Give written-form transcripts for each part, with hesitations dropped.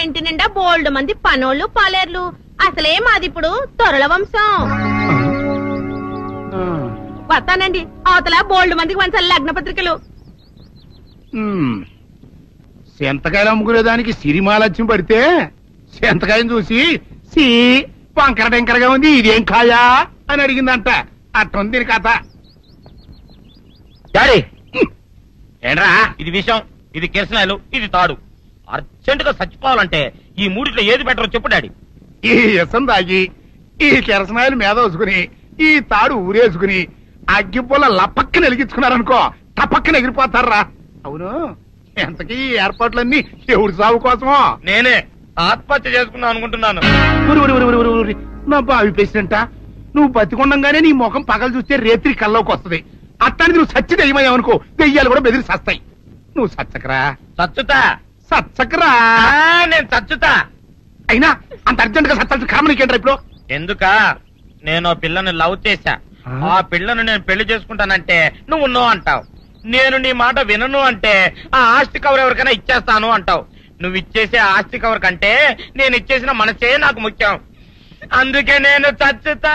ఇంటి నిండా బోల్డ్ మంది పనోళ్ళు పాలేర్లు. అసలే మాది ఇప్పుడు తొరల వంశం. వస్తానండి, అవతల బోల్డ్ మందికి వంచాలి లగ్న పత్రికలు. సెంతకాయలు అమ్ముకునేదానికి సిరిమాలత్యం పడితే సెంతకాయని చూసి సి వంకర టెంకరగా ఉంది, ఇదేం కాయా అని అడిగిందంట. అట్టుంది దీని కథ. ఏంట్రా ఇది విషయం, ఇది కిరసనాయలు, ఇది తాడు. అర్జెంట్ గా చచ్చిపోవాలంటే ఈ మూడిట్లో ఏది బెటరో చెప్పు డాడీ. ఈ ఇసం తాగి ఈ కిరసనాయలు మీద వేసుకుని ఈ తాడు ఊరేసుకుని అగ్గిపూల లపక్కన వెలిగించుకున్నారనుకో టపక్కన ఎగిరిపోతారా. అవును, ఎంతకీ ఏర్పాట్లన్నీ ఎవరి సాగు కోసమో? నేనే ఆత్మహత్య చేసుకున్నాను అనుకుంటున్నాను. నా బావి పేసినంట, నువ్వు బతికొండంగానే నీ ముఖం పగలు చూస్తే రేత్రి కల్లోకి వస్తుంది. అట్టానికి నువ్వు సచ్చి దెయ్యమయ్యావనుకో దెయ్యాలు కూడా బెదిరి సస్తాయి. నువ్వు సచ్చకరా. చచ్చుతా సచ్చకరా. నేను చచ్చుతా. అయినా అంత అర్జెంట్ గా సత్తాల్సిన కర్మ నీకేంట్రా ఇప్పుడు? ఎందుక నేను పిల్లని లవ్ చేశా. ఆ పిల్లను నేను పెళ్లి చేసుకుంటానంటే నువ్వు నో అంటావు. నేను నీ మాట వినను అంటే ఆ ఆస్తి కవర్ ఎవరికైనా ఇచ్చేస్తాను అంటావు. నువ్వు ఇచ్చేసే ఆస్తి కవర్ కంటే నేను ఇచ్చేసిన మనసే నాకు ముఖ్యం. అందుకే నేను చచ్చుతా.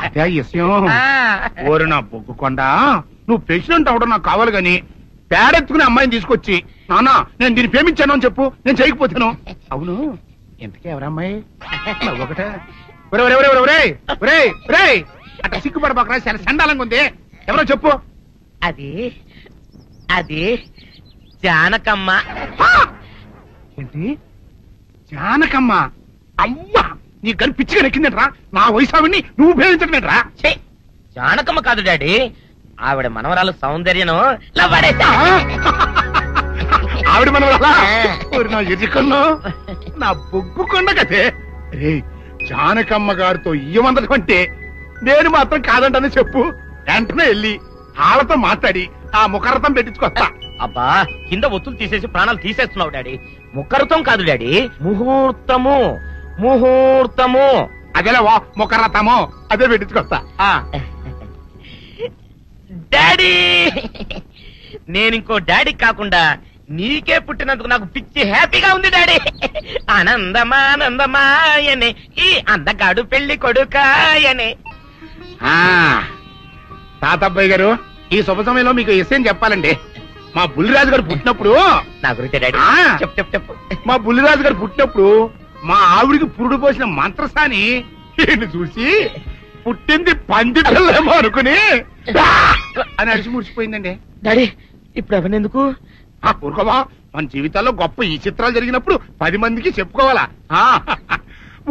అదే విషయం. ఓరు నా బొగ్గుకొండ, నువ్వు ప్రెసిడెంట్ అవడం నాకు కావాలి గాని పేడెత్తుకునే అమ్మాయిని తీసుకొచ్చి నాన్న నేను దీన్ని ప్రేమించాను అని చెప్పు, నేను చేయకపోతాను. అవును, ఎంతకే ఎవరమ్మాయి? ఒకటే అట్లా సిగ్గుపడబాకరా, చాలా సండాలంగా ఉంది. ఎవరో చెప్పు. అది అది జానకమ్మ. ఏంటి జానకమ్మ? అమ్మా, నీ గని పిచ్చిగా నెక్కిందంట్రా. నా వయసావిని నువ్వు ప్రేమించటమేట్రా? జానకమ్మ కాదు డాడీ, ఆవిడ మనవరాలు సౌందర్యను ఆవిడ మనవరాలా? నా ఎదుకున్నా నా బొగ్గుకొండ కదే. రే, జానకమ్మ గారితో ఇయ్యమందడం అంటే నేను మాత్రం కాదంటని చెప్పు. వెంటనే వెళ్ళి వాళ్ళతో మాట్లాడి ఆ ముఖరథం పెట్టించుకొస్తా. అబ్బా, కింద ఒత్తులు తీసేసి ప్రాణాలు తీసేస్తున్నావు డాడీ. ముఖరథం కాదు డాడీ, ముహూర్తము. ముహూర్తము అదేలా ముఖరథము, అదే పెట్టించుకొస్తా. డాడీ, నేనింకో డాడీ కాకుండా నీకే పుట్టినందుకు నాకు పిచ్చి హ్యాపీగా ఉంది డాడీ. ఆనందమానందమాయనే ఈ అందగాడు పెళ్లి కొడుకాయనే. తాతబ్బాయి గారు, ఈ శుభ సమయంలో మీకు విషయం చెప్పాలండి. మా బుల్లిరాజు గారు పుట్టినప్పుడు నా గురించి డాడీ చెప్పు చెప్పు చెప్పు. మా బుల్లిరాజు గారు పుట్టినప్పుడు మా ఆవిడికి పురుడు పోసిన మంత్రసాని చూసి పుట్టింది పంది పిల్లేమో అనుకుని అని అడిచి ముడిచిపోయిందండి. డాడీ ఇప్పుడు అవన్నెందుకు? ఊరుకోవా, మన జీవితాల్లో గొప్ప ఈ చిత్రాలు జరిగినప్పుడు 10 మందికి చెప్పుకోవాలా.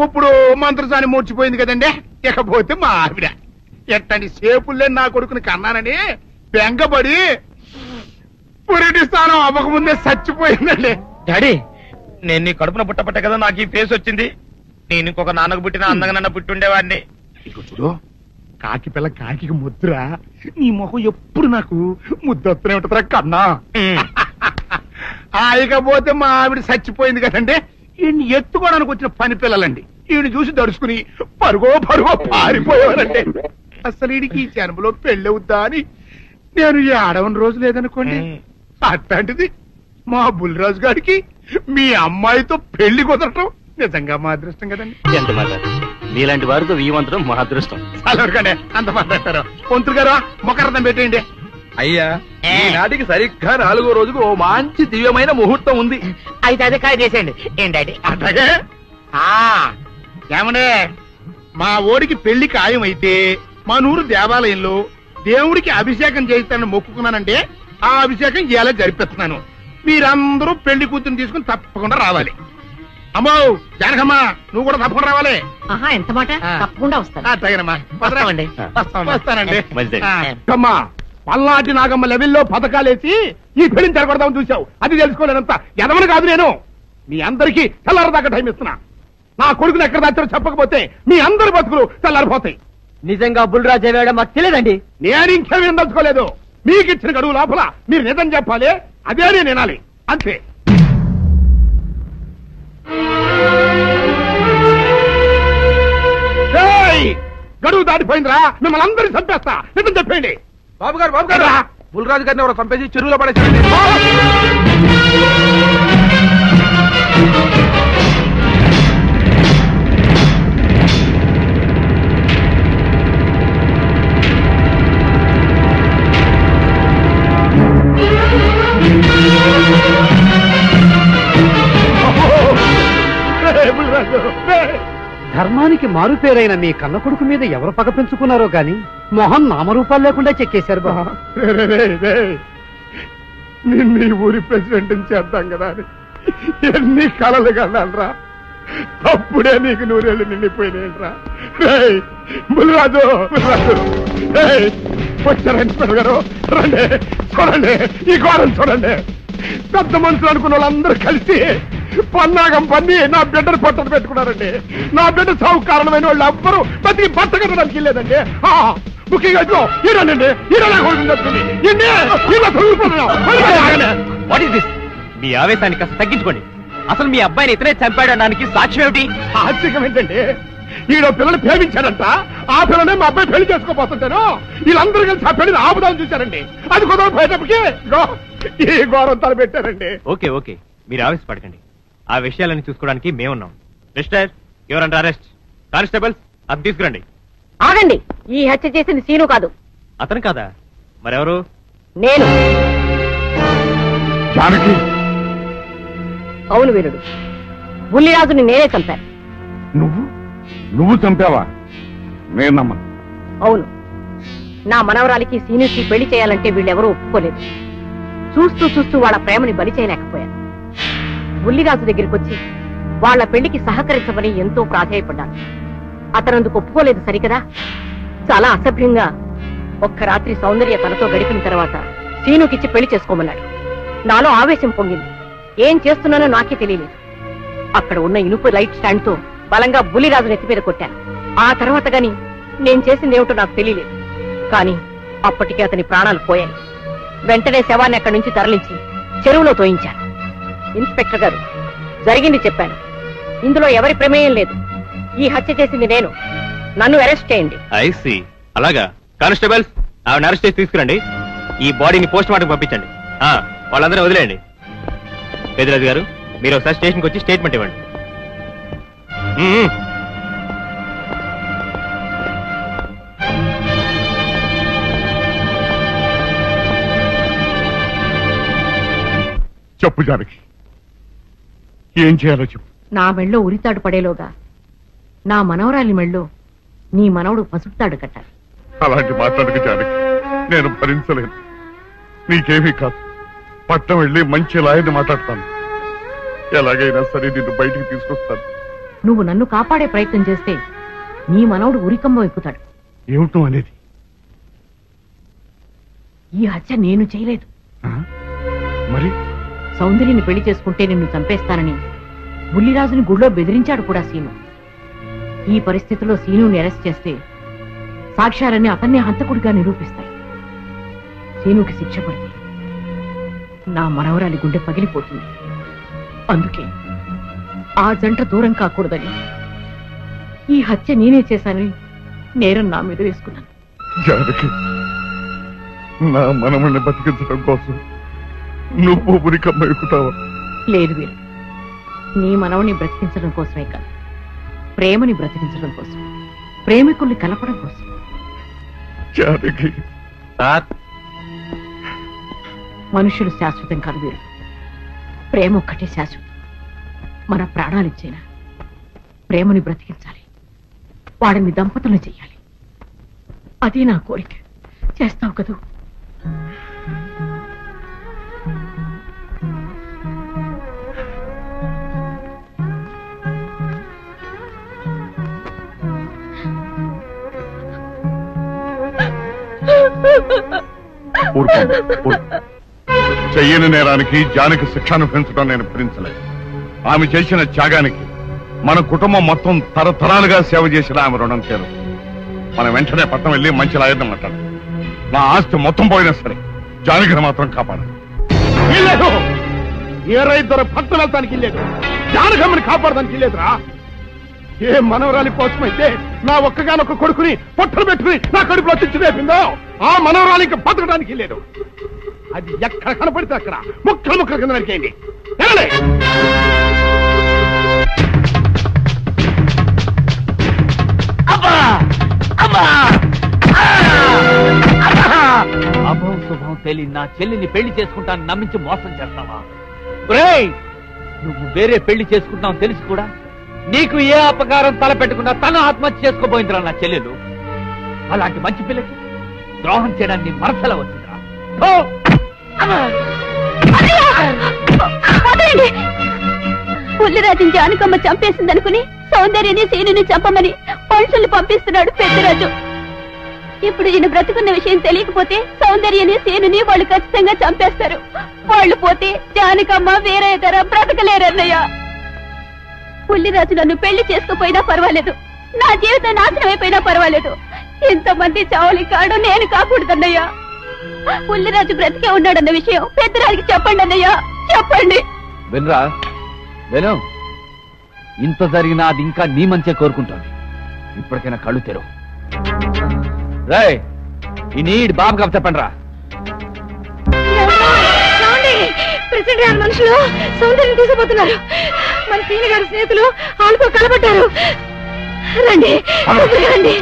ఇప్పుడు మంత్రసాని మూర్చిపోయింది కదండి. ఇకపోతే మా ఆవిడ ఎట్టండి సేపుల్లే నా కొడుకుని కన్నానని బెంగపడి పురిటి స్థానం అవ్వకముందే చచ్చిపోయిందండి. డాడీ, నేను నీ కడుపున పుట్టపట్ట కదా నాకు ఈ ఫేస్ వచ్చింది. నేను ఇంకొక నాన్నకు పుట్టిన అందంగా నన్ను పుట్టుండేవాడిని. ఇక చూడు, కాకి పిల్ల కాకి ముద్ర, నీ మొహం ఎప్పుడు నాకు ముద్దొత్తనే ఉంటుందిరా కన్నా. ఇకపోతే మా ఆవిడ చచ్చిపోయింది కదండి. ఈయన్ని ఎత్తుకోవడానికి వచ్చిన పని పిల్లలండి. ఈయన చూసి దడుచుకుని పరుగో పారిపోయేవారండి. అసలు ఈడికి ఈ జన్మలో పెళ్ళవుద్దా అని నేను ఈ ఆడవని రోజు లేదనుకోండి. అట్లాంటిది మా బుల్లిరాజు గారికి మీ అమ్మాయితో పెళ్లి కుదరటం నిజంగా మా అదృష్టం కదండి. ఎంత మాట, మీలాంటి వారితో వీవంతరం మా అదృష్టం. అలాగే అంత మాట్లాడతారు. పొంతులు గారు మొకరథం పెట్టేయండి. అయ్యా, ఈనాటికి సరిగ్గా 4వ రోజుకు ఓ మంచి దివ్యమైన ముహూర్తం ఉంది. అయితే అదే కాయ చేసేయండి. ఏంటండి అట్లాగే? ఏమనే, మా ఓడికి పెళ్లి ఖాయమైతే మా నూరు దేవాలయంలో దేవుడికి అభిషేకం చేయిస్తానని మొక్కుకున్నానంటే ఆ అభిషేకం ఇలా జరిపిస్తున్నాను. మీరందరూ పెళ్లి కూతురు తీసుకుని తప్పకుండా రావాలి. అమ్మో జానకమ్మ, నువ్వు కూడా తప్పకుండా రావాలి. ఎంత మాట, తప్పకుండా వస్తాను. అట్లాగేనమ్మా, వస్తానండి. అమ్మా, పల్నాటి నాగమ్మ లెవెల్లో పథకాలేసి ఈ పెళ్లిని జరగొడదామని చూసావు. అది తెలుసుకోలేనంత ఎదవని కాదు నేను. మీ అందరికీ తెల్లారదాకా టైం ఇస్తున్నా. నా కొడుకుని ఎక్కడ దాచారో చెప్పకపోతే మీ అందరి బతుకులు తెల్లారిపోతాయి. నిజంగా బుల్రాజు వేయడం మాకు తెలియదండి. నేను ఇంకేమేం దలుచుకోలేదు. మీకు ఇచ్చిన గడువు లోపల మీరు నిజం చెప్పాలి, అదే నేను వినాలి, అంతే. గడువు దాటిపోయిందిరా, మిమ్మల్ని అందరినీ చంపేస్తా. నిజం చెప్పండి. బాబు గారు బుల్రాజు గారిని ఎవరో చంపేసి చెరువులో పడేసారండి. బుల్లిరాజు ధర్మానికి మారుపేరైన మీ కన్న కొడుకు మీద ఎవరు పగ పెంచుకున్నారో గాని మొహం నామరూపాలు లేకుండా చెక్కేశారు బాబా. నిన్ను ఈ ఊరి ప్రెసిడెంట్ చేద్దాం కదా అని ఎన్ని కలలు కన్నారా, అప్పుడే నీకు నూరేళ్ళు నిండిపోయినాయిరా. బుల్లిరాజు వచ్చారండి గారు, రండి చూడండి ఈ గోడలు చూడండి. పెద్ద మనుషులు అనుకున్న వాళ్ళందరూ కలిసి పన్నాగం పన్ని నా బిడ్డను పొట్టను పెట్టుకున్నారండి. నా బిడ్డ సాగు కారణమైన వాళ్ళు ఎవ్వరూ బతికి బట్ట కట్టడానికి వెళ్ళలేదండి. ముఖ్యంగా ఈరోనండి మీ ఆవేశాన్ని కాస్త తగ్గించుకోండి. అసలు మీ అబ్బాయిని ఇతనే చంపాడడానికి సాక్ష్యం ఏమిటి? ఆశ్చర్యం ఏంటండి, ఈడో పిల్లలు ప్రేమించాడంట, ఆ పిల్లనే మా అబ్బాయి పెళ్లి చేసుకోబోతుంటాను. వీళ్ళందరూ కలిసి ఆ పెళ్లిని ఆపుదామని చూశారండి. అది కుదర పోయేటప్పటికి ఈ ఘోరం తలపెట్టారండి. ఓకే ఓకే, మీరు ఆవేశపడకండి. ఆ విషయాలన్నీ చూసుకోవడానికి మేమున్నాం. Mister your under arrest. Constables అది తీసుకురండి. ఆగండి, ఈ హత్య చేసింది సీను కాదు. అతను కాదా? మరెవరు? నేను. జానకి, అవును వీరుడు, బుల్లిరాజుని నేనే చంపాను. నువ్వు చంపావా? నేనమ్మా. అవును, నా మనవరాలికి సీనుకి పెళ్లి చేయాలంటే వీళ్ళెవరూ ఒప్పుకోలేదు. చూస్తూ చూస్తూ వాళ్ళ ప్రేమని బలి చేయలేకపోయాను. బుల్లిరాజు దగ్గరికి వచ్చి వాళ్ళ పెళ్లికి సహకరించమని ఎంతో ప్రాధేయపడ్డాను. అతనందుకు ఒప్పుకోలేదు సరికదా. చాలా అసభ్యంగా ఒక్క రాత్రి సౌందర్య తనతో గడిపిన తర్వాత సీనుకిచ్చి పెళ్లి చేసుకోమన్నాడు. నాలో ఆవేశం పొంగింది. ఏం చేస్తున్నానో నాకే తెలియలేదు. అక్కడ ఉన్న ఇనుపు లైట్ స్టాండ్ తో బలంగా బుల్లిరాజు నెత్తి మీద కొట్టాను. ఆ తర్వాత గాని నేను చేసిందేమిటో నాకు తెలియలేదు. కానీ అప్పటికే అతని ప్రాణాలు పోయాయి. వెంటనే శవాన్ని అక్కడి నుంచి తరలించి చెరువులో తోయించాను. ఇన్స్పెక్టర్ గారు, జరిగింది చెప్పాను. ఇందులో ఎవరి ప్రమేయం లేదు. ఈ హత్య చేసింది నేను. నన్ను అరెస్ట్ చేయండి. ఐసీ, అలాగా. కానిస్టేబుల్స్ ఆవిడ అరెస్ట్ చేసి తీసుకురండి. ఈ బాడీని పోస్ట్ మార్టం పంపించండి. వాళ్ళందరూ వదిలేయండి. పెద్దరాజు గారు, మీరు ఒకసారి స్టేషన్కి వచ్చి స్టేట్మెంట్ ఇవ్వండి. చెప్పు జానకి, ఏం చేయాలో చెప్పు. నా మెళ్ళో ఉరితాడు పడేలోగా నా మనవరాలి మెళ్ళో నీ మనవడు పసుపుతాడు కట్టాలి. అలాంటి మాట్లాడక జానకి, నేను భరించలేను. నీకేమీ కాదు, పట్నం వెళ్ళి మంచి లాయర్ని మాట్లాడతాను. ఎలాగైనా సరే నిన్ను బయటికి తీసుకొస్తాను. నువ్వు నన్ను కాపాడే ప్రయత్నం చేస్తే నీ మనవడు ఉరికంబం ఎక్కుతాడు. ఏమిటో అనేది? ఈ హత్య నేను చేయలేదు. మరి సౌందర్యని పెళ్లి చేసుకుంటే నిన్ను చంపేస్తానని బుల్లిరాజుని గుళ్ళో బెదిరించాడు కూడా సీను. ఈ పరిస్థితిలో సీనుని అరెస్ట్ చేస్తే సాక్ష్యాలన్నీ అతన్ని హంతకుడిగా నిరూపిస్తాయి. సీనుకి శిక్ష పడితే నా మనవరాలి గుండె పగిలిపోతుంది. అందుకే ఆ జంట దూరం కాకూడదని ఈ హత్య నేనే చేశానని నేరం నా మీద వేసుకున్నాను. జానకి, నా మనమని బతికించడం కోసం నువ్వు ఉరికమ్మ ఎక్కుతావా? లేదు వీరు, నీ మనవని బ్రతికించడం కోసమే కాదు, ప్రేమని బ్రతికించడం కోసం, ప్రేమికుల్ని కలపడం కోసం. జానకి, మనుషులు శాశ్వతం కాదు వీరు, ప్రేమ ఒక్కటే శాశ్వతం. మన ప్రాణాలిచ్చైనా ప్రేమని బ్రతికించాలి, వాడిని దంపతులు చెయ్యాలి. అదే నా కోరిక. చేస్తావు కదూ? చెయ్యని నేరానికి జానకి శిక్షను పెంచడం నేను భరించలేదు. ఆమె చేసిన త్యాగానికి మన కుటుంబం మొత్తం తరతరాలుగా సేవ చేసిన ఆమె రుణం చేరు. మనం వెంటనే పట్టణం వెళ్ళి మంచి లాయర్ని మాట్లాడు. నా ఆస్తి మొత్తం పోయినా సరే జానకిని మాత్రం కాపాడాలి. ఇల్లేదు, ఏ రైతు పట్టణం వెళ్తానికి ఇల్లేదు, జానకమ్మని కాపాడడానికి ఇల్లేదురా. ఏ మనవరాలి కోసమైతే నా ఒక్కగానొక్క కొడుకుని పొట్టలు పెట్టుకుని నా కడుపులో తెచ్చి రేపిందో ఆ మనవరాలికి బతకడానికి లేదు. అది ఎక్కడ కనపడితే అక్కడ ముక్కలు ముక్కలు కింద నరికేయండి. అభం శుభం తెలియ నా చెల్లిని పెళ్లి చేసుకుంటాను నమ్మించి మోసం చేస్తావా? నువ్వు వేరే పెళ్లి చేసుకుంటావు తెలిసి కూడా నీకు ఏ అపకారం తలపెట్టకుండా తన ఆత్మహత్య చేసుకోబోయిందిరా నా చెల్లెలు. అలాంటి మంచి పిల్లకి ద్రోహం చేయడానికి మనసులో వచ్చిందిరా. పుల్లిరాజుని జానకమ్మ చంపేసిందనుకుని సౌందర్యని సీనుని చంపమని మనుషుల్ని పంపిస్తున్నాడు పెద్దరాజు. ఇప్పుడు ఈయన బ్రతుకున్న విషయం తెలియకపోతే సౌందర్యని సీనుని వాళ్ళు ఖచ్చితంగా చంపేస్తారు. వాళ్ళు పోతే జానకమ్మ వేరే ధర బ్రతకలేరన్నయ్య. పుల్లిరాజు నన్ను పెళ్లి చేసుకోపోయినా పర్వాలేదు, నా జీవితం నాశనం అయిపోయినా పర్వాలేదు, ఇంతమంది చావులి కాడు నేను కాకూడదన్నయ్యా. పుల్లిరాజు బ్రతికే ఉన్నాడన్న విషయం పెద్దరాజుకి చెప్పండి అన్నయ్య, చెప్పండి. వినరా విను, ఇంత జరిగినా అది ఇంకా నీ మంచిగా కోరుకుంటాను. ఇప్పటికైనా కళ్ళు తెరవు. రేయ్, ఈ నీడి బాబు కబ చెప్పండి రా. ప్రెసిడెంట్ గారి మనుషులు సౌందర్యం తీసుకుపోతున్నారు. మన సీని గారి స్నేహితులు ఆళ్ళతో కలబడ్డారు. రండి రండి.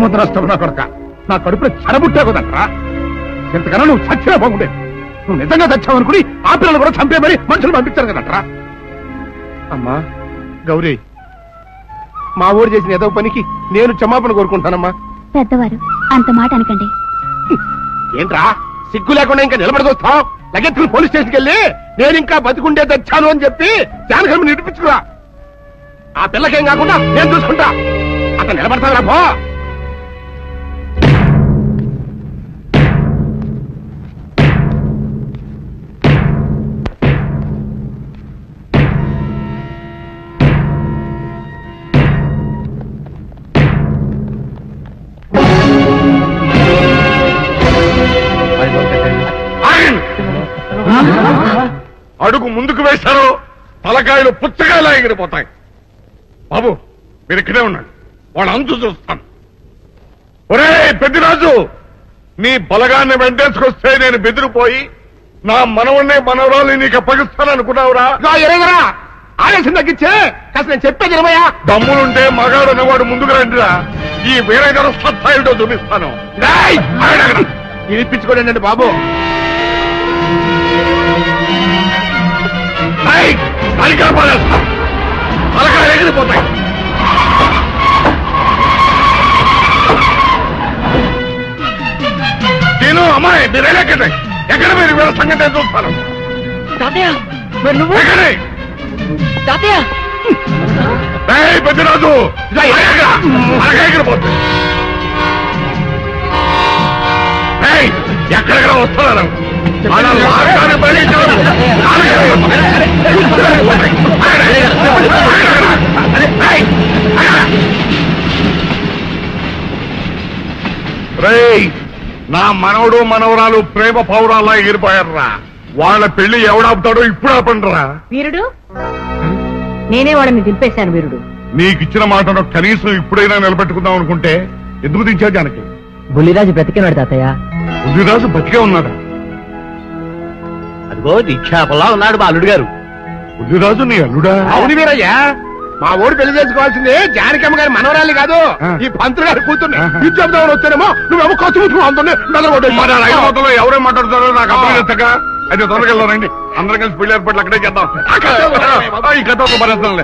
ముద్రష్టం నా కొడక, నా కడుపులో చెడబుట్టే కదట్రా. ఇంతకన్నా నువ్వు చచ్చినా బాగుండేది. నువ్వు నిజంగా చచ్చావనుకుని ఆ పిల్లలు కూడా చంపేమని మనుషులు పంపించారు కదట్రా. అమ్మా గౌరీ, మా ఊరు చేసిన ఏదో పనికి నేను క్షమాపణ కోరుకుంటానమ్మా. పెద్దవారు అంత మాట అనకండి. ఏంట్రా సిగ్గు లేకుండా ఇంకా నిలబడి చూస్తావు? లగెత్తుకుని పోలీస్ స్టేషన్కి వెళ్ళి నేను ఇంకా బతికుండే తెచ్చాను అని చెప్పి జానకమ్మ నిడిపించుకురా. ఆ పిల్లకేం కాకుండా నేను చూసుకుంటా. అతను నిలబడతావురా పో. అడుగు ముందుకు వేశారో తలకాయలు పుచ్చకాయలా ఎగిరిపోతాయి. బాబు మీరు ఇక్కడే ఉన్నాడు, వాడు అంతు చూస్తాను. ఒరే పెద్దిరాజు, నీ బలగాన్ని వెంటేసుకొస్తే నేను బెదిరిపోయి నా మనవణ్ణి మనవరాలు నీకు అప్పగిస్తాననుకున్నావురా? ఎరగరా ఆవేశం తగ్గించే కాస్త నేను చెప్పేది ఇరవయా. దమ్ములుంటే మగాడు అన్నవాడు ముందుకు రండిరా, ఈ వీరగర సత్తాయుడో చూపిస్తాను. వినిపించుకోండి బాబు. తలకాయలు ఎగిరిపోతాయి. నేను అమ్మాయి మీరు ఎక్కడే ఎక్కడ మీరు వీళ్ళ సంగతి నేను చూస్తాను. పెద్దరాజు ఎగిరిపోతుంది. ఎక్కడెక్కడ వస్తున్నారు రేయ్, నా మనవడు మనవరాలు ప్రేమ పౌరాలా ఎగిరిపోయారా. వాళ్ళ పెళ్లి ఎవడాపుతాడో ఇప్పుడు ఆపండిరా. వీరుడు, నేనే వాళ్ళని దింపేశాను. వీరుడు, నీకిచ్చిన మాటను కనీసం ఇప్పుడైనా నిలబెట్టుకుందాం అనుకుంటే ఎందుకు దించా జానకి? బుల్లిరాజు బ్రతికినాడు తాతయ్య. బుద్ధిరాజు బతికే ఉన్నాడా? అదిగో నిక్షేపంలా ఉన్నాడు మా అల్లుడు గారు. బుద్ధిరాజు నీ అల్లుడా? అవును వీరయ్యా, మా ఊరు పెళ్లి చేసుకోవాల్సింది జానకమ్మ గారి మనవరాలి కాదు, ఈ పంతులు గారి కూతుర్ని. ఇది చెప్దామని వచ్చానేమో నువ్వేమో ఖర్చు మరి ఆ రైలు మొత్తంలో ఎవరేం మాట్లాడుతారో నాకు అర్థం చేస్తాక. అయితే త్వరగా వెళ్దానండి, అందరం కలిసి పెళ్లి ఏర్పాట్లు అక్కడే చేద్దాం. ఈ కథ భరిస్తాంలే.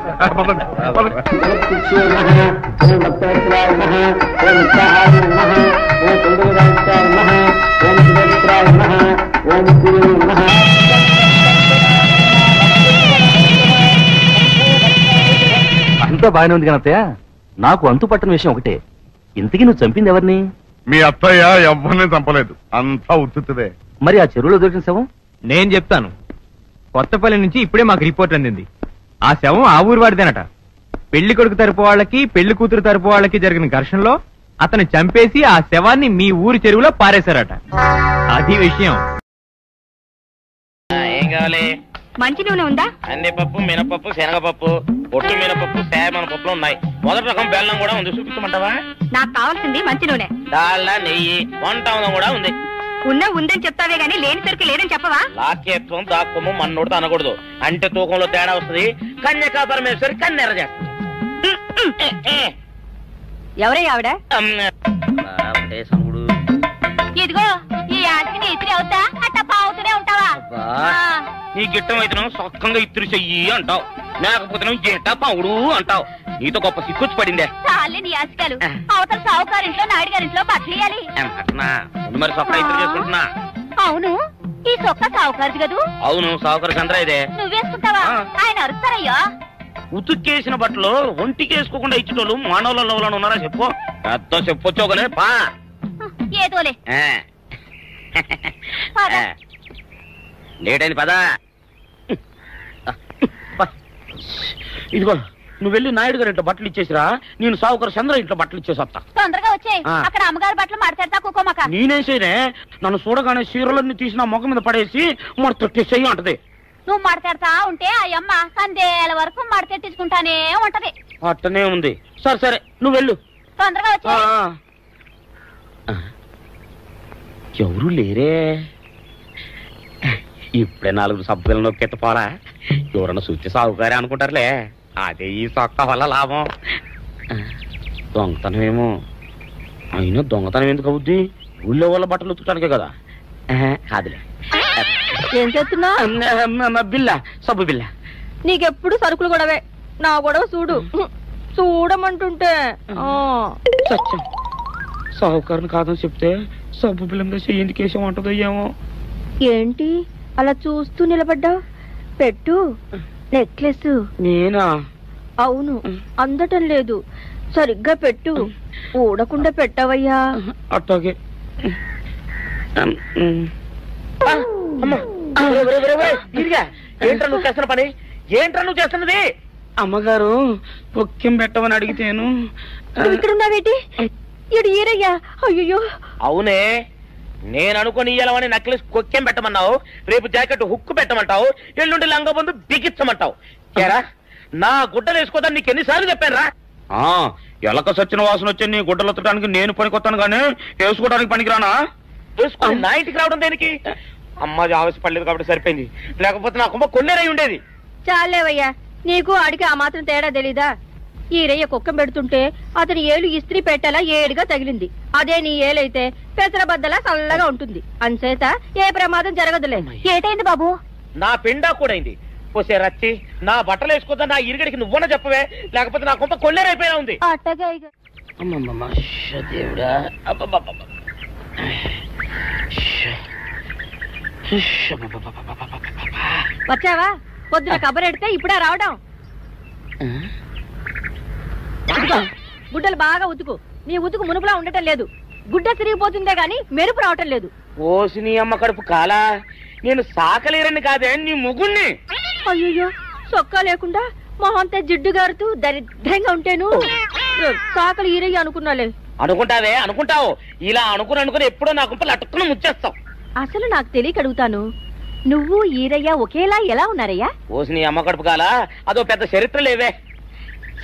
అంతా బాగానే ఉంది కానీ అత్తయ్య, నాకు అంతు పట్టని విషయం ఒకటే. ఇంతకీ నువ్వు చంపింది ఎవరిని? మీ అత్తయ్య ఎవరిని చంపలేదు, అంతా ఉత్తుదే. మరి ఆ చెరువులో దొరికిన శవం? నేను చెప్తాను. కొత్తపల్లి నుంచి ఇప్పుడే మాకు రిపోర్ట్ అందింది. ఆ శవం ఆ ఊరు వాడిదేనట. పెళ్లి కొడుకు తరపు వాళ్ళకి పెళ్లి కూతురు తరపు వాళ్ళకి జరిగిన ఘర్షణలో అతను చంపేసి ఆ శవాన్ని మీ ఊరి చెరువులో పారేశారట. అది విషయం. ఏం కావాలి? మంచి నూనె ఉందా? కందిపప్పు, మినపప్పు, శనగపప్పు, పొట్టు మినపప్పు, సేమన పప్పులు ఉన్నాయి. మొదటి రకం బెల్లం కూడా ఉంది, చూపించమంటావా? నాకు కావాల్సింది మంచి నూనె. డాల్డా, నెయ్యి, వంట కూడా ఉంది. ఉందని చెప్తావే గానీ లేని సరికి లేదని చెప్పవా? లాక్యత్వం దాక్కుము మన్నోడితో అనకూడదు, అంటే తూకంలో తేడా వస్తుంది. కన్యకా పరమేశ్వరి కన్నెర చేస్తుంది. ఎవరై ఆవిడ? సముడు ఇదిగో ఈ ఆటకి నీ ఇస్త్రీ అవుతా అట్ట పావుతూనే ఉంటావా? నీ గిట్టం అయితే సొక్కంగా ఇత్తురు చెయ్యి అంటావు, లేకపోతే గిట్ట పావుడు అంటావు. నీతో గొప్ప సిక్కుచ్చి పడిందే. చాలే నీ ఆశకాలు. అవతల సావుకారింట్లో నాయుడు గారింట్లో బట్టలేయాలి. మరి సొక్క ఇత్తురు చేసుకుంటున్నా. అవును, ఈ సొక్క సావుకారిది కదూ? అవును, సావుకారు చంద్ర ఇదే. నువ్వేసుకుంటావా? ఆయన అరుస్తారయ్యా. ఉతుక్కేసిన బట్టలు ఒంటికి వేసుకోకుండా ఇచ్చేటోళ్ళు మానవులలో ఉన్నారా చెప్పు? పెద్ద చెప్పొచ్చోగనే పా. ఏదోలే లేట్ అయింది పదా. ఇదిగో నువ్వు వెళ్ళి నాయుడు గారు ఇంట్లో బట్టలు ఇచ్చేసిరా, నేను సావుకారు చంద్ర ఇంట్లో బట్టలు ఇచ్చేసి వస్తా. తొందరగా వచ్చాయి. అక్కడ అమ్మగారు బట్టలు మాడతాడతా కుకోమక. నేనేం చేయనే, నన్ను చూడగానే చీరలన్నీ తీసి నా ముఖం మీద పడేసి మడతెట్టేసేయి అంటది. నువ్వు మాడతాడతా ఉంటే ఆ అమ్మ సందేల వరకు మడతెట్టించుకుంటానే ఉంటది. అట్టనే ఉంది. సరే సరే నువ్వు వెళ్ళు. తొందరగా వచ్చా. ఎవరు లేరే, ఇప్పుడే 4 సబ్బులు నొక్కెత్త పోరా. ఎవరన్నా చూస్తే సాగుకారే అనుకుంటారులే. అదే ఈ సొక్క వల్ల లాభం. దొంగతనమేమో. అయినా దొంగతనం ఎందుకు అవుద్ది? ఊళ్ళో వాళ్ళ బట్టలు ఉతుకడానికే కదా. కాదులే. ఏం చేస్తున్నా? బిల్ల, సబ్బు బిల్ల. నీకెప్పుడు సరుకులు గొడవే. నా గొడవ చూడు. చూడమంటుంటే సత్యం, సాహుకారుని కాదని చెప్తే సబ్బు బిల్ల మీద ఎందుకు వేసామంటుందో ఏమో. ఏంటి అలా చూస్తూ నిలబడ్డావు? పెట్టు. నెక్లెస్. నేనా? అవును, అందటం లేదు. సరిగ్గా పెట్టు. ఊడకుండా పెట్టవయ్యా. అట్టాగే. ఏంట్రా నువ్వు చేస్తున్న పని? ఏంట్రా నువ్వు చేస్తున్నది? అమ్మగారు పొక్కెం పెట్టమని అడిగితేను. ఇక్కడున్నావేటి? ఇడు ఈరయ్యా. అయ్యో. అవునే, నేను అనుకుని ఇయ్యాలని నక్లెస్ కొక్కెం పెట్టమన్నావు, రేపు జాకెట్ హుక్కు పెట్టమంటావు, ఎల్లుండి లంగబందు బిగించమంటావు. కేరా నా గుడ్డలు వేసుకోదాన్ని నీకు ఎన్నిసార్లు చెప్పాను రా. ఎలక సచ్చిన వాసన వచ్చి నీ గుడ్డలు ఎత్తడానికి నేను పనికొత్తాను గానీ వేసుకోవడానికి పనికిరానా? వేసుకుని నా ఇంటికి రావడం దేనికి? అమ్మాది ఆవేశపడలేదు కాబట్టి సరిపోయింది, లేకపోతే నా కుమ్మ కొల్లేరై ఉండేది. చాలేవయ్యా, నీకు అడిగి ఆ మాత్రం తేడా తెలీదా? ఈరయ్య కుక్కం పెడుతుంటే అతని ఏలు ఇస్త్రీ పెట్టేలా ఏడుగా తగిలింది. అదే నీ ఏలైతే పెసరబద్దలా చల్లగా ఉంటుంది. అంచేత ఏ ప్రమాదం జరగదులే. ఏటైంది బాబు? నా పిండా కూడా అయింది. పోసే రచ్చి నా బట్టలు వేసుకోద్దా నా ఇరుగడికి నువ్వన చెప్పవే, లేకపోతే నా కొంత కొల్లేరైపోయినా ఉంది. వచ్చావా? పొద్దున కబరెడితే ఇప్పుడే రావడం. గుడ్డలు బాగా ఉతుకు. నీ ఉతుకు మునుపులా ఉండటం లేదు. గుడ్డ తిరిగిపోతుందే గాని మెరుపు రావటం లేదు. ఓసి నీ అమ్మ కడుపు కాలా, నేను సాకలేరని కాదే నీ ముగ్గుణ్ణి. అయ్యో, సొక్కా లేకుండా మొహంతా జిడ్డు గారుతూ దరిద్రంగా ఉంటేను సాకలు ఈరయ్య అనుకున్నాలే. అనుకుంటావే అనుకుంటావు. ఇలా అనుకుని ఎప్పుడో నా గుంపలు అటుక్కున ముచ్చేస్తావు. అసలు నాకు తెలియక అడుగుతాను, నువ్వు ఈరయ్య ఒకేలా ఎలా ఉన్నారయ్యా? ఓసి నీ అమ్మ కడుపు కాలా, అదో పెద్ద చరిత్ర లేవే.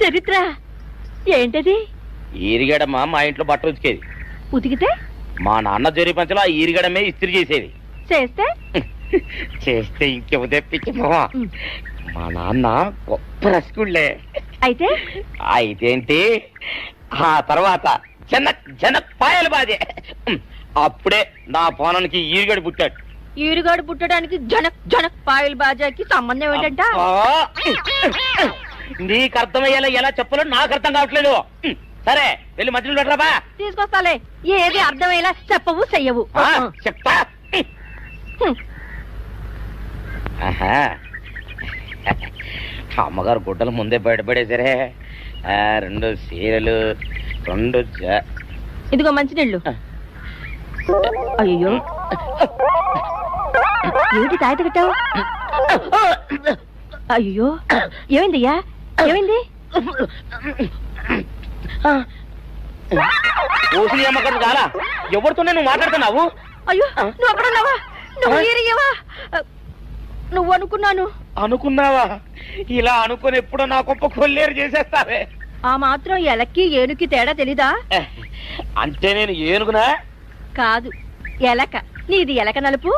చరిత్ర ఏంటది? ఈరిగడమ్మ మా ఇంట్లో బట్టలు ఉతికేది. ఉతికితే మా నాన్న జరి పంచలో ఆ ఈరిగడమే ఇస్త్రీ చేసేది. చేస్తే చేస్తే ఇంకేమో తెప్పించమా. మా నాన్న గొప్ప రసికుళ్ళే. అయితే అయితేంటి, ఆ తర్వాత జనక్ పాయలు బాధే. అప్పుడే నా పోనానికి ఈరిగడు పుట్టాడు. ఈరుగాడు పుట్టడానికి జనక్ పాయల్ బాజాకి సంబంధం ఏంటంట? నీకు అర్థమయ్యేలా ఎలా చెప్పాలో నాకు అర్థం కావట్లేదు. సరే వెళ్ళి మధ్యలో పెట్టరాబా. తీసుకొస్తాలే, ఏది అర్థమయ్యేలా చెప్పవు చెయ్యవు. చెప్తా. అమ్మగారు గుడ్డలు ముందే బయటపడేసరే. 2 చీరలు, 2 ఇదిగో మంచినీళ్ళు. అయ్యో ఏమిటి తాయిత కట్టావు? అయ్యో ఏమైందయ్యా, ఏమైంది? ఓసిలి అమ్మగారు చాలా ఎవరితోనే నువ్వు మాట్లాడుతున్నావు? అయ్యో నువ్వు అక్కడున్నావా? నువ్వు ఏరియవా? నువ్వు అనుకున్నావా? ఇలా అనుకుని ఎప్పుడో నా గొప్ప కొల్లేరు చేసేస్తావే. ఆ మాత్రం ఎలక్కి ఏనుకి తేడా తెలీదా? అంటే నేను ఏనుగునా? కాదు, ఎలక. నీది ఎలక నలుపు,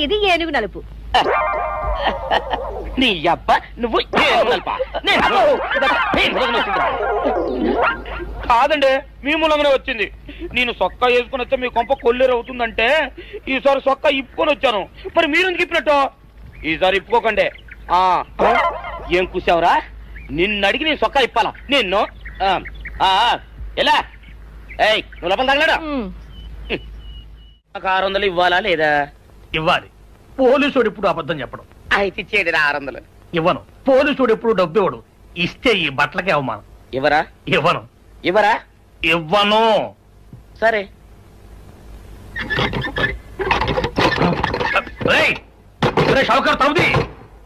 ఇది ఏనుగు నలుపు. నీ అబ్బ నువ్వు కాదండి, మీ మూలంగానే వచ్చింది. నేను సొక్కా వేసుకుని వస్తే మీ కొంప కొల్లేరు అవుతుందంటే ఈసారి సొక్కా ఇప్పుకొని వచ్చాను. మరి మీరు ఎందుకు ఇప్పినట్టు? ఈసారి ఇప్పుకోకండి. ఏం కూసావురా? నిన్ను అడిగి నేను సొక్కా ఇప్పాలా నిన్ను? ఎలా నువ్వు లోపల తగలడా? నాకు 600 ఇవ్వాలా లేదా? ఇవ్వాలి. పోలీసుడు ఇప్పుడు అబద్ధం చెప్పడం. అయితే ఇచ్చేది 600. ఇవ్వను. పోలీసుడు ఎప్పుడు డబ్బు ఇవ్వడు. ఇస్తే ఈ బట్టలకే అవమానం. ఇవ్వరా? ఇవ్వను. సరే. షౌకర్ తలుపుది.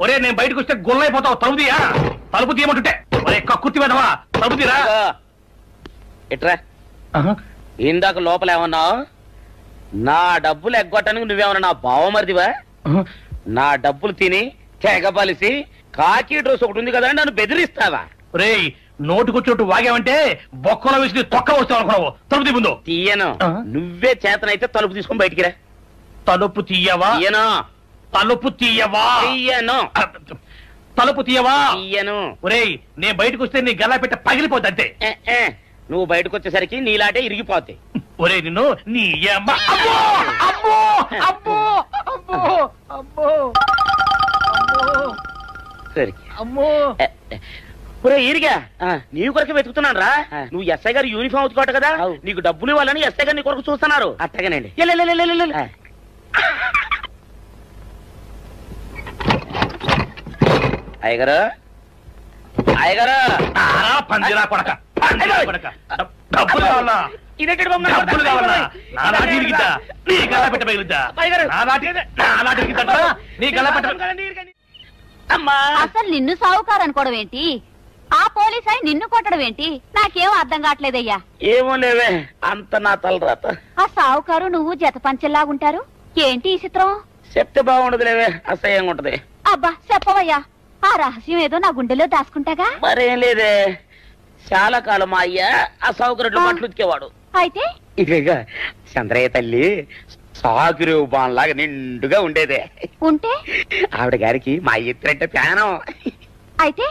ఒరే నేను బయటకు వస్తే గొల్లైపోతావు. తలుపుదియా? తలుపు తీయమంటుంటే ఒరే కక్కుర్తి వెదవా, తలుపుదిరా. ఎట్రా ఇందాక లోపల ఏమన్నావు? నా డబ్బులు ఎగ్గొట్టడానికి నువ్వేమన్నా నా బావమరిదివా? నా డబ్బులు తిని తెగబలిసి కాకి డ్రెస్ ఒకటి ఉంది కదా నన్ను బెదిరిస్తావా? రేయ్ నోటుకొచ్చినట్టు వాగావంటే బొక్కలో వేసి తొక్క వస్తావు అనుకున్నావు. తలుపు తీ ముందు. తీయను. నువ్వే చేతనైతే తలుపు తీసుకొని బయటికి రా. తలుపు తీయవా? తలుపు తీయను. తలుపు తీయవా? తీయను. ఒరేయ్ నేను బయటకు వస్తే నీ గల్లా పెట్ట పగిలిపోద్ది అంతే. నువ్వు బయటకు వచ్చేసరికి నీలాటే ఇరిగిపోతాయి. ఒరే నిన్ను నీ అబ్బో అబ్బో అబ్బో అబ్బో అబ్బో సరే అమ్మో. ఒరే ఈరిగా నీ కొరకు వెతుకుతున్నాను రా. నువ్వు ఎస్ఐ గారు యూనిఫామ్ అవుతుకోట కదా, నీకు డబ్బులు ఇవ్వాలని ఎస్ఐ గారు నీ కొరకు చూస్తున్నారు. అట్టగానండి. అయ్యగారు పందిరా కొడక, డబ్బులు కావాలా? డబ్బులు కావాలా? నా లాఠీ ఇరిగిద్దా? నీ గల్లా పెట్ట పగిలిద్దా? నా లాఠీ ఇరిగిద్దా? నీ గల్లా పెట్ట. అసలు నిన్ను సావుకారు అనుకోవడం ఏంటి? ఆ పోలీస్ అయి నిన్ను కొట్టడం ఏంటి? నాకేం అర్థం కావట్లేదయ్యా. ఏమో లేవే, అంత నా తలరాత. ఆ సావుకారు నువ్వు జత పంచెల్లాగుంటారు ఏంటి ఈ చిత్రం? చెప్తే బాగుండదు లేవే, అసహ్యంగా ఉంటది. అబ్బా చెప్పవయ్యా, ఆ రహస్యం ఏదో నా గుండెలో దాచుకుంటాగా. మరేం లేదే, చాలా కాలం మా అయ్య ఆ సౌకర్యం బట్టలు ఉతికేవాడు. అయితే ఇక చంద్రయ్య తల్లి సాకురు బాన్లాగా నిండుగా ఉండేదే. ఉంటే ఆవిడ గారికి మా ఇద్దరంటే ప్రాణం. అయితే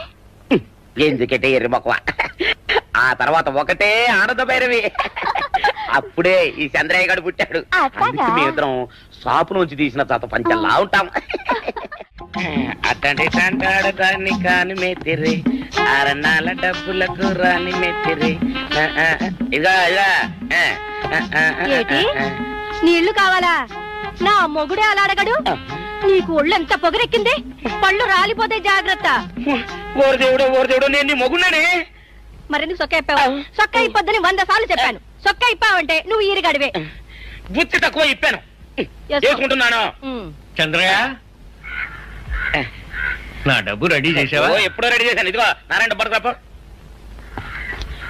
ఎందుకంటే ఎర్రి మొక్కవ. ఆ తర్వాత ఒకటే ఆనంద భైరవి. అప్పుడే ఈ చంద్రయ్య గారు పుట్టాడు. మేమిద్దరం షాపు నుంచి తీసిన తాత పంచల్లా ఉంటాం. అట్టండి తంటాడటాన్ని కాని మెత్తిరి, అరణాల డబ్బులకు రాని మెత్తిరి. ఇదా నీళ్లు కావాలా? నా మొగుడే అలా అడగడు. నీకు ఒళ్ళు ఎంత పొగరెక్కింది, పళ్ళు రాలిపోతే జాగ్రత్త. ఓరు దేవుడు నేను నీ మొగున్నానే. మరెందుకు సొక్క ఇప్పావు? సొక్క ఇప్పొద్దని 100 సార్లు చెప్పాను. సొక్క ఇప్పావంటే నువ్వు ఈరిగడివే. బుద్ధి తక్కువ ఇప్పాను, చేసుకుంటున్నాను. చంద్రయ్య నా డబ్బు రెడీ చేసావా? ఎప్పుడో రెడీ చేశాను. ఇదిగో నారాయణ డబ్బు తప్ప.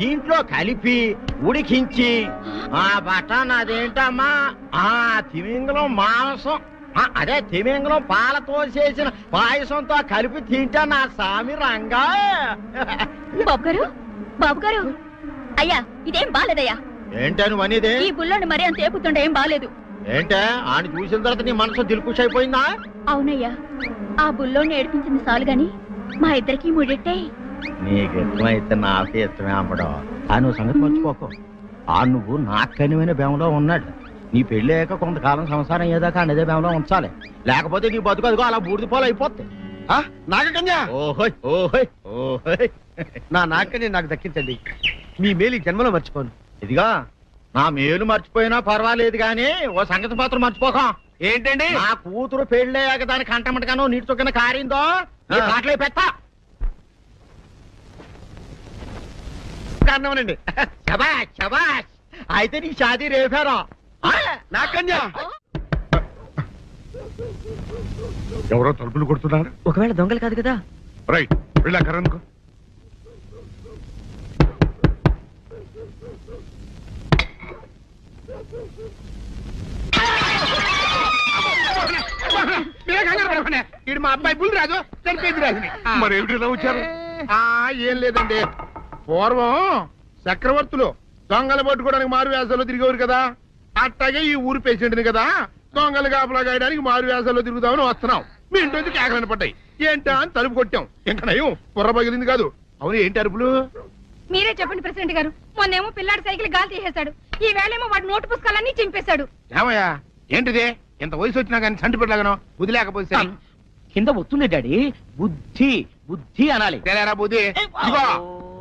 దీంట్లో కలిపి ఉడికించి ఆ బటన్ అదేంటమ్మా ఆ తిమింగలం మాంసం అదే తిమింగలం పాలతో చేసిన పాయసంతో కలిపి తింటా నా సామి రంగా. బాబు గారు అయ్యా ఇదేం బాలేదయ్యా. ఏంటే నువ్వు అనేది? ఈ బుల్లోని మరీ అంత ఏపుతుండే ఏం బాలేదు. ఏంటే ఆయన చూసిన తర్వాత నీ మనసు దిల్కుష్ అయిపోయిందా? అవునయ్యా, ఆ బుల్లోని ఏడిపించింది చాలు గాని మా ఇద్దరికి ముడిట్టే. నీకు ఇష్టమైతే నాకే ఇష్టమే అమ్మడం. ఆ నువ్వు సంగతి మర్చిపోకు. ఆ నువ్వు నాకు కనివైన బేమలో ఉన్నాడు. నీ పెళ్లి అయ్యాక కొంతకాలం సంసారం ఏదాకా అనేదే బేమలో ఉంచాలి, లేకపోతే నీ బతుకు అదిగో అలా బూడిదిపోలు అయిపోద్ది. నాగకన్యా, ఓహోయ్ ఓహోయ్ ఓహోయ్, నా నాగకన్య నాకు దక్కించండి. మీ మేలు ఈ జన్మలో మర్చిపోను. ఇదిగా నా మేలు మర్చిపోయినా పర్వాలేదు గాని ఓ సంగతి మాత్రం మర్చిపోకం. ఏంటండి? నా కూతురు పెళ్ళయ్యాక దానికి కంటమటగానో నీటి చొక్కన కారిందో కాట్లే పెట్ట కారణమనండి. శబాష్ శబాష్, అయితే నీ షాదీ రేపారా? నాగకన్యా, ఎవరో తలుపులు కొడుతున్నారు. ఒకవేళ దొంగలు కాదు కదా. రైట్, వెళ్ళాకరందుకు. వీడు మా అబ్బాయి బుల్ రాజు చనిపోయింది రాజుని. మరి ఏమిటి ఇలా వచ్చారు? ఏం లేదండి, పూర్వం చక్రవర్తులు దొంగలు పట్టుకోవడానికి మారు వేసాల్లో తిరిగేవారు కదా, అట్టాగే ఈ ఊరు పేషెంట్ని కదా దొంగలు కాపలా గాయడానికి మారు వేసాల్లో తిరుగుదామని వస్తున్నాం. మీ ఇంటి కేకలను పడ్డాయి. ఏంటా అని తలుపు కొట్టాం. ఇంకా నయం బుర్ర పగిలింది కాదు. అవును, ఏంటి అరుపులు? మీరే చెప్పండి ప్రెసిడెంట్ గారు. మొన్నేమో పిల్లాడి సైకిల్ గాలి తీసేశాడు, ఈ వేళేమో వాడి నోటు పుస్తకాలన్నీ చింపేశాడు. ఏమయ్యా ఏంటిదే? ఎంత వయసు వచ్చినా కానీ చంటి పెట్టలాగనో వదిలేకపోతే కింద వస్తుంది డాడీ. బుద్ధి బుద్ధి అనాలి. తెలేరా బుద్ధి. ఇదిగో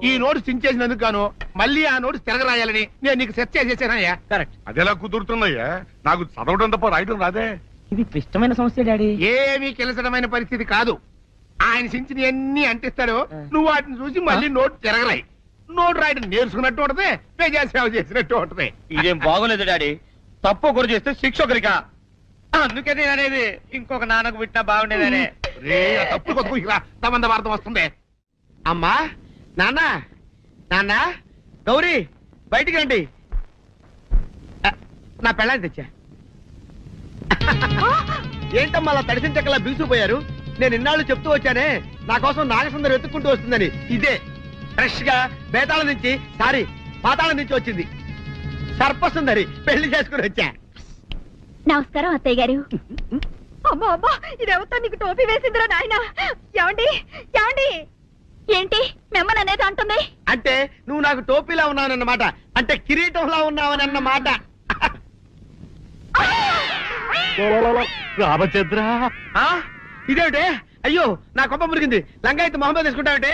ఈ నోటు చించేసినందుకు గాను మళ్ళీ ఆ నోటు తిరగరాయాలని నేను నీకు సెట్ చేసేసానయ్యా. కరెక్ట్. అదెలా కుదురుతుందయ్యా? నాకు చదవడం తప్ప రాయటం రాదే. ఇది క్లిష్టమైన సమస్య డాడీ. ఏమీ కిలసడమైన పరిస్థితి కాదు. ఆయన చించిన ఎన్ని అంటిస్తాడు, నువ్వు వాటిని చూసి మళ్ళీ నోటు తిరగరాయి. నోటు రాయడం నేర్చుకున్నట్టు ఉంటది, ప్రజా సేవ చేసినట్టు ఉంటది. ఇదేం బాగోలేదు డాడీ. తప్పు ఒకరు చేస్తే శిక్ష ఒకరికా? అందుకే నేను అనేది ఇంకొక నాన్నకు విట్టినా బాగుండేదనే. తప్పు కొద్దు సంబంధ వార్త వస్తుంది. అమ్మా, నాన్న, నాన్న, గౌరీ బయటికి రండి. నా పెళ్ళాన్ని తెచ్చా. ఏంటమ్మా అలా తడిసిన చెక్కలా బిగుసిపోయారు? నేను ఇన్నాళ్ళు చెప్తూ వచ్చానే నా కోసం నాగసుందరం వెతుక్కుంటూ వస్తుందని. ఇదే ఫ్రెష్ గా బేతాళం నుంచి పాతాళం నుంచి వచ్చింది. సర్పసుందరి పెళ్లి చేసుకుని వచ్చా. నమస్కారం అత్తయ్య గారు. అమ్మా అమ్మా, ఇదేవతా నీకు టోపీ వేసిందిరా నాయన. ఏమండి ఏమండి? ఏంటి మిమ్మల్ని అనేది అంటుంది? అంటే నువ్వు నాకు టోపీలా ఉన్నావనన్నమాట, అంటే కిరీటంలా ఉన్నావనన్నమాట. రామచంద్ర, ఇదేమిటే? అయ్యో నా కొప్ప మురిగింది. లంగా అయితే మొహమ్మద్ తీసుకుంటావంటే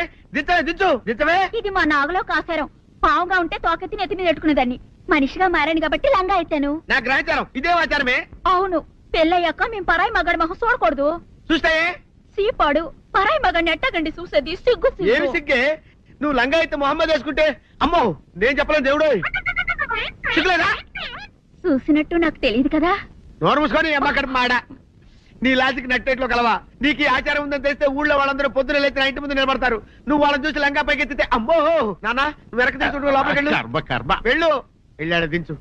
దించవే. ఇది మా నాగులో కాసారం. పావుగా ఉంటే తోకెత్తి నెత్తి మీద పెట్టుకునేదాన్ని. మనిషిగా మారాను కాబట్టి లంగా ఎత్తాను. నా గ్రహచారం ఇదే ఆచారమే. అవును, పెళ్ళయ్యాక మేము పరాయి మగాడి మొహం చూడకూడదు. చూస్తాయే సీపాడు పరాయి మగాడిని ఎట్టగండి చూసేది. సిగ్గు ఏమి సిగ్గే? నువ్వు లంగా అయితే మొహమ్మద్ వేసుకుంటే అమ్మో నేను చెప్పలేను దేవుడు. సిగ్గులేదా? చూసినట్టు నాకు తెలియదు కదా. నోరు మూసుకొని అమ్మ కడుపు మాడ. నీ లాజిక్ నట్టేట్లో కలవా? నీకు ఈ ఆచారం ఉందని తెలిస్తే ఊళ్ళో వాళ్ళందరూ పొద్దున లేచి నా ఇంటి ముందు నిలబడతారు. నువ్వు వాళ్ళని చూసి లంగా పైకి ఎత్తితే అమ్మో నాన్న నువ్వు వెనక తీసుకుంటూ లోపలికి వెళ్ళు. వెళ్ళాడు దించు.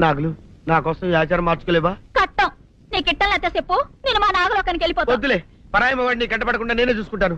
నాగులు నా కోసం ఈ ఆచారం మార్చుకోలేవా? కట్టం నీకు ఇట్టలేతే చెప్పు, నేను మా నాగలోకానికి వెళ్ళిపోతా. వద్దులే, పరాయి వాడిని కంటపడకుండా నేనే చూసుకుంటాను.